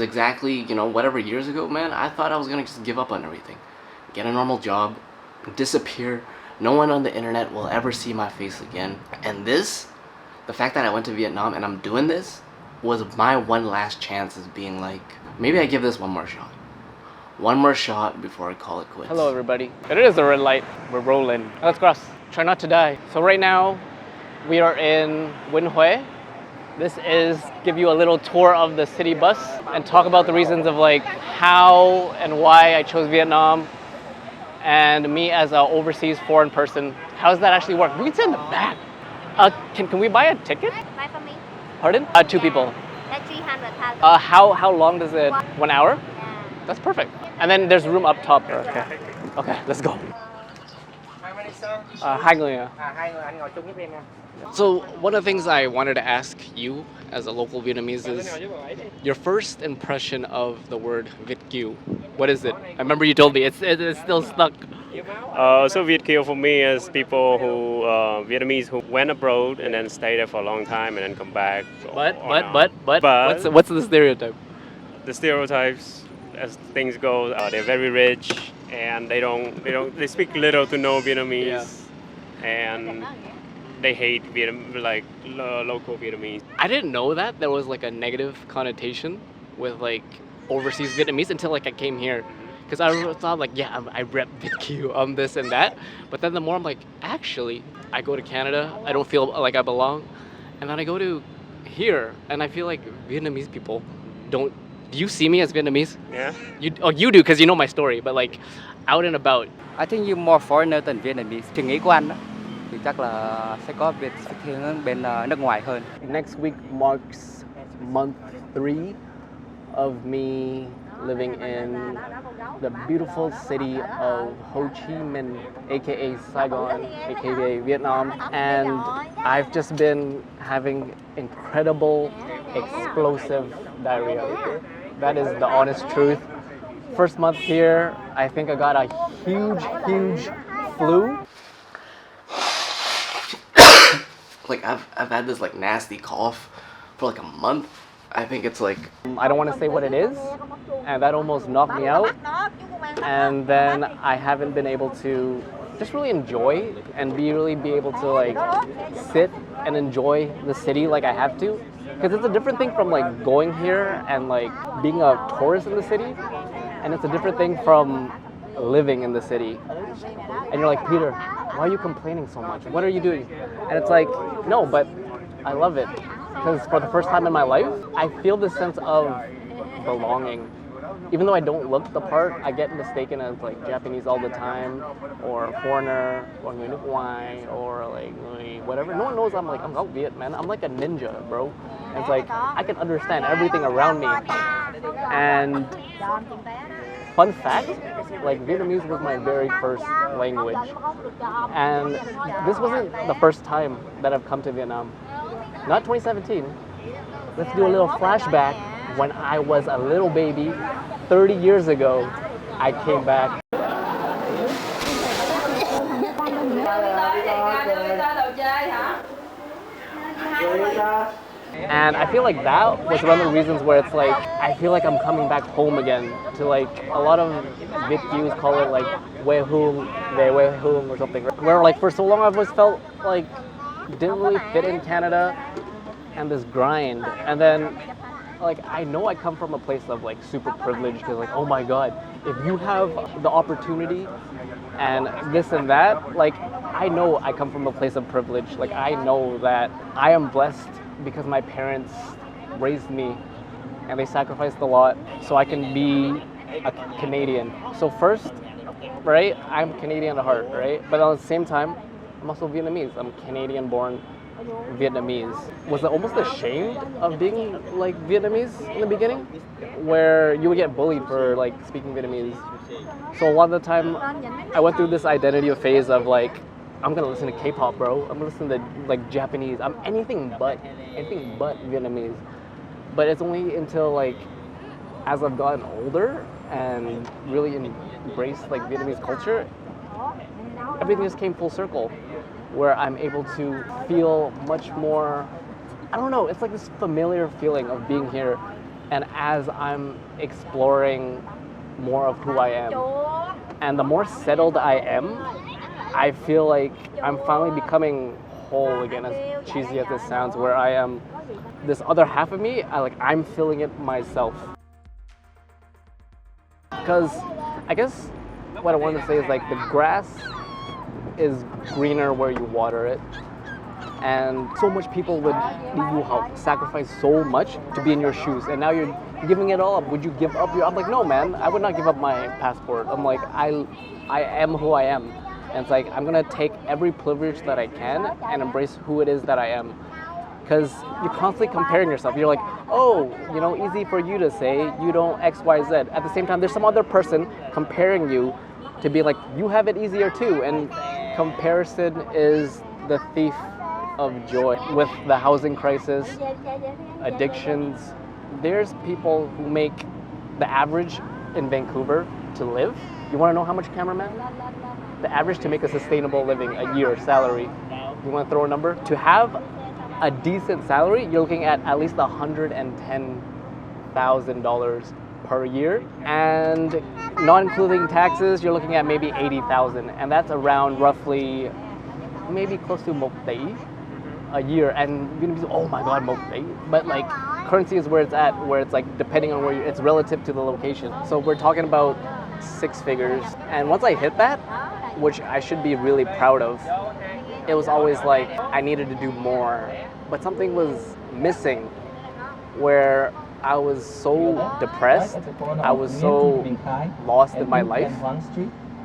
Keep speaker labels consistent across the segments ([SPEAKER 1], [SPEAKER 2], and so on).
[SPEAKER 1] exactly, whatever years ago, man, I thought I was gonna just give up on everything. Get a normal job, disappear. No one on the internet will ever see my face again. And the fact that I went to Vietnam and I'm doing this, was my one last chance as being like, maybe I give this one more shot. One more shot before I call it quits. Hello, everybody. It is a red light. We're rolling. Let's cross. Try not to die. So right now, we are in Vinh Huế. This is give you a little tour of the city bus and talk about the reasons of like how and why I chose Vietnam, and me as an overseas foreign person. How does that actually work? We can sit in the back. Can we buy a ticket?
[SPEAKER 2] Buy for me.
[SPEAKER 1] Pardon? 2 people.
[SPEAKER 2] That's 300,000.
[SPEAKER 1] How long does it? 1 hour?
[SPEAKER 2] Yeah.
[SPEAKER 1] That's perfect. And then there's room up top. Okay, let's go. Hai người à?
[SPEAKER 3] Hai người, anh ngồi chung với em nha.
[SPEAKER 1] So one of the things I wanted to ask you as a local Vietnamese is your first impression of the word Việt kiều. What is it? I remember you told me it's still stuck.
[SPEAKER 4] So Việt kiều for me is people who Vietnamese who went abroad and then stay there for a long time and then come back.
[SPEAKER 1] But what's the stereotype?
[SPEAKER 4] The stereotypes, as things go, they're very rich and they speak little to no Vietnamese, and they hate local Vietnamese.
[SPEAKER 1] I didn't know that there was like a negative connotation with like overseas Vietnamese until like I came here. Because I thought like, yeah, I rep Việt kiều, this and that. But then the more I'm like, actually, I go to Canada, I don't feel like I belong. And then I go to here, and I feel like Vietnamese people don't. Do you see me as Vietnamese?
[SPEAKER 4] Yeah.
[SPEAKER 1] You do, because you know my story. But like, out and about.
[SPEAKER 3] I think you're more foreigner than Vietnamese. Suy nghĩ của anh đó, thì chắc là sẽ có Việt thiên hướng bên nước ngoài hơn.
[SPEAKER 1] Next week marks month 3 of me living in the beautiful city of Ho Chi Minh, aka Saigon, aka Vietnam, and I've just been having incredible, explosive diarrhea. That is the honest truth. First month here, I think I got a huge flu. Like I've had this like nasty cough for like a month. I think it's like, I don't want to say what it is, and that almost knocked me out. And then I haven't been able to just really enjoy and really be able to like sit and enjoy the city like I have to. Because it's a different thing from like going here and like being a tourist in the city, and it's a different thing from living in the city. And you're like, Peter, why are you complaining so much? What are you doing? And it's like, no, but I love it. Because for the first time in my life, I feel this sense of belonging. Even though I don't look the part, I get mistaken as like Japanese all the time, or foreigner, or người nước ngoài, or like whatever. No one knows I'm gốc Viet, man. I'm like a ninja, bro. And it's like, I can understand everything around me. And fun fact, like Vietnamese was my very first language. And this wasn't the first time that I've come to Vietnam. Not 2017. Let's do a little flashback. When I was a little baby, 30 years ago, I came back. And I feel like that was one of the reasons where it's like, I feel like I'm coming back home again to like, a lot of Việt kiều call it like, quê hương, về quê hương or something. Where like for so long I've always felt like, didn't really fit in Canada and this grind. And then like, I know I come from a place of like super privilege, because like, oh my God, if you have the opportunity and this and that, like, I know I come from a place of privilege. Like, I know that I am blessed because my parents raised me and they sacrificed a lot so I can be a Canadian. So first, right, I'm Canadian at heart, right? But at the same time, I'm also Vietnamese. I'm Canadian born Vietnamese. Was almost ashamed of being like Vietnamese in the beginning, where you would get bullied for like speaking Vietnamese. So a lot of the time I went through this identity phase of like, I'm gonna listen to K-pop, bro. I'm gonna listen to like Japanese. I'm anything but Vietnamese. But it's only until like, as I've gotten older and really embraced like Vietnamese culture, everything just came full circle, where I'm able to feel much more, I don't know, it's like this familiar feeling of being here And as I'm exploring more of who I am, and the more settled I am, I feel like I'm finally becoming whole again, as cheesy as this sounds, where I am this other half of me, I'm feeling it myself. Because I guess what I wanted to say is like the grass is greener where you water it. And so much people would you help sacrifice so much to be in your shoes, and now you're giving it all up. Would you give up your? I'm like, no, man, I would not give up my passport. I'm like, I am who I am, and it's like I'm gonna take every privilege that I can and embrace who it is that I am. Because you're constantly comparing yourself. You're like, oh, easy for you to say, you don't X, Y, Z. At the same time, there's some other person comparing you to be like, you have it easier too. And comparison is the thief of joy. With the housing crisis, addictions, there's people who make the average in Vancouver to live. You want to know how much, cameraman? The average to make a sustainable living, a year salary. You want to throw a number? To have a decent salary, you're looking at least $110,000 per year, and not including taxes, you're looking at maybe $80,000, and that's around roughly maybe close to Mokdei a year. And you're gonna be, oh my god, Mokdei, but like currency is where it's at, where it's like depending on where it's relative to the location. So we're talking about 6 figures, and once I hit that, which I should be really proud of, it was always like I needed to do more, but something was missing, where I was so depressed, I was so lost in my life,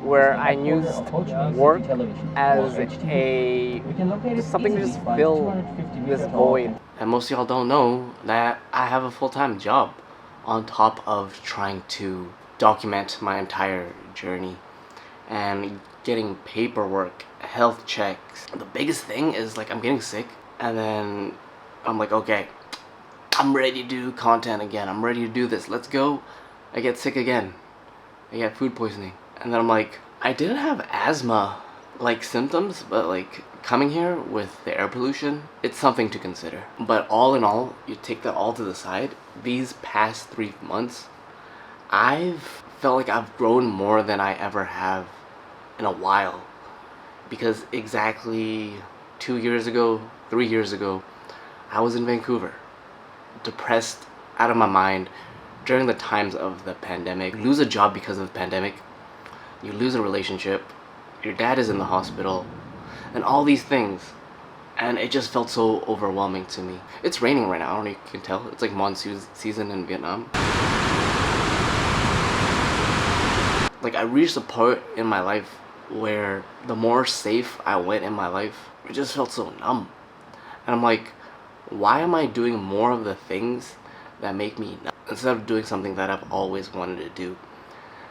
[SPEAKER 1] where I used work as something to just fill this void. And most of y'all don't know that I have a full-time job on top of trying to document my entire journey and getting paperwork, health checks. The biggest thing is like I'm getting sick, and then I'm like, okay, I'm ready to do content again. I'm ready to do this. Let's go. I get sick again. I get food poisoning. And then I'm like, I didn't have asthma like symptoms, but like coming here with the air pollution, it's something to consider. But all in all, you take that all to the side, these past 3 months, I've felt like I've grown more than I ever have in a while. Because exactly 2 years ago, 3 years ago, I was in Vancouver, depressed out of my mind during the times of the pandemic. You lose a job because of the pandemic, you lose a relationship, your dad is in the hospital, and all these things. And it just felt so overwhelming to me. It's raining right now, I don't know if you can tell. It's like monsoon season in Vietnam. Like I reached a point in my life where the more safe I went in my life, it just felt so numb. And I'm like, why am I doing more of the things that make me numb instead of doing something that I've always wanted to do?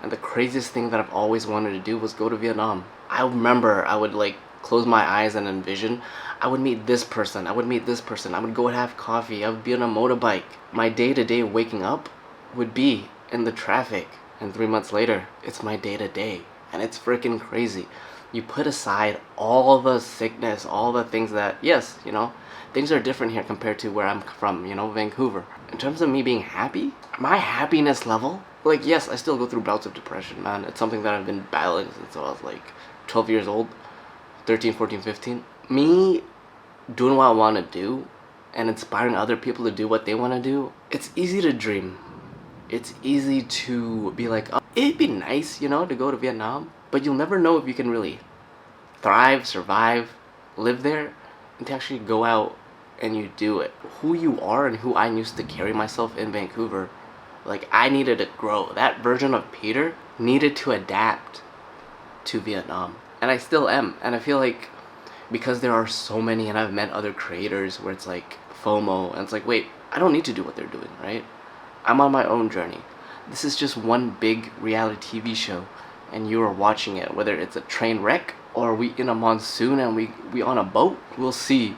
[SPEAKER 1] And the craziest thing that I've always wanted to do was go to Vietnam. I remember I would like close my eyes and envision I would meet this person, I would meet this person, I would go and have coffee, I would be on a motorbike. My day-to-day waking up would be in the traffic, and 3 months later, it's my day-to-day. And it's freaking crazy. You put aside all the sickness, all the things that, yes, things are different here compared to where I'm from, Vancouver. In terms of me being happy, my happiness level, like, yes, I still go through bouts of depression, man. It's something that I've been battling since I was like 12 years old, 13, 14, 15. Me doing what I want to do and inspiring other people to do what they want to do, it's easy to dream. It's easy to be like, oh, it'd be nice, to go to Vietnam, but you'll never know if you can really thrive, survive, live there, and to actually go out and you do it. Who you are and who I used to carry myself in Vancouver, like I needed to grow. That version of Peter needed to adapt to Vietnam, and I still am. And I feel like because there are so many, and I've met other creators where it's like FOMO, and it's like, wait, I don't need to do what they're doing, right? I'm on my own journey. This is just one big reality TV show, and you are watching it, whether it's a train wreck or we in a monsoon and we on a boat. We'll see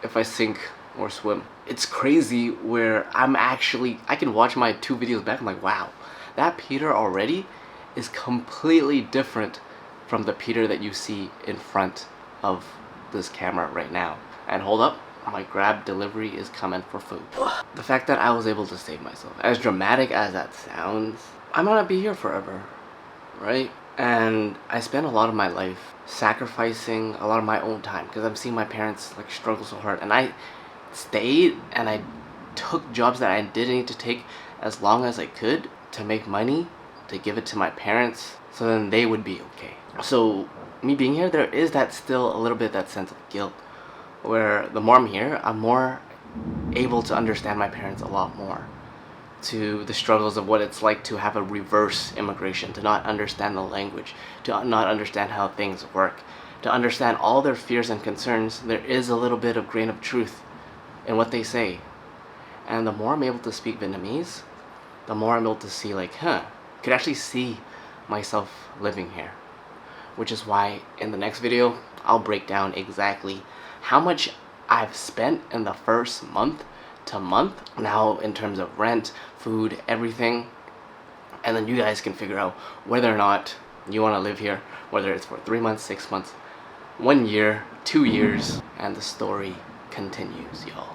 [SPEAKER 1] if I sink or swim. It's crazy where I can watch my 2 videos back, I'm like, wow, that Peter already is completely different from the Peter that you see in front of this camera right now. And hold up, my Grab delivery is coming for food. The fact that I was able to save myself, as dramatic as that sounds, I might not be here forever, right? And I spent a lot of my life sacrificing a lot of my own time because I'm seeing my parents like struggle so hard, and I stayed and I took jobs that I didn't need to take as long as I could to make money to give it to my parents so then they would be okay. So me being here, there is that still a little bit that sense of guilt where the more I'm here, I'm more able to understand my parents a lot more, to the struggles of what it's like to have a reverse immigration, to not understand the language, to not understand how things work, to understand all their fears and concerns. There is a little bit of grain of truth in what they say. And the more I'm able to speak Vietnamese, the more I'm able to see like, could actually see myself living here. Which is why in the next video, I'll break down exactly how much I've spent in the first month to month now in terms of rent, food, everything. And then you guys can figure out whether or not you want to live here, whether it's for 3 months, 6 months, 1 year, 2 years, and the story continues, y'all.